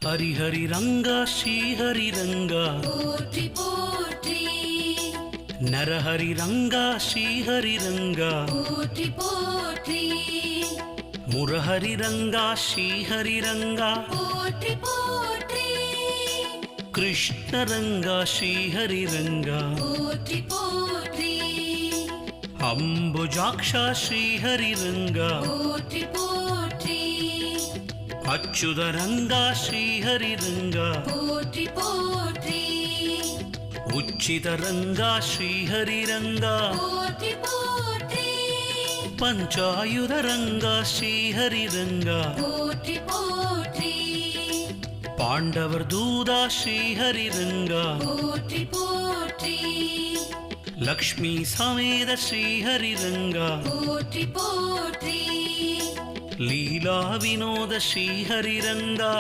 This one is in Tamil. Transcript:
ஹரி ஹரி ரங்கா ஸ்ரீ ஹரி ரங்கா போற்றி போற்றி நரஹரி ரங்கா ஸ்ரீ ஹரி ரங்கா போற்றி போற்றி முரஹரி ரங்கா ஸ்ரீ ஹரி ரங்கா போற்றி போற்றி கிருஷ்ண ரங்கா ஸ்ரீ ஹரி ரங்கா போற்றி போற்றி அம்புஜாக்ஷா ஸ்ரீ ஹரி ரங்கா போற்றி போற்றி அச்சுத ரங்கா ஸ்ரீ ஹரி ரங்கா போற்றி போற்றி உச்சித ரங்கா ஸ்ரீ ஹரி ரங்கா போற்றி போற்றி பஞ்சாயுத ரங்கா ஸ்ரீ ஹரி ரங்கா போற்றி போற்றி பாண்டவர் தூதா ஸ்ரீ ஹரி ரங்கா போற்றி போற்றி லக்ஷ்மி சமேத ஸ்ரீ ஹரி ரங்கா போற்றி போற்றி லீலா வினோத ஸ்ரீ ஹரி ரங்கா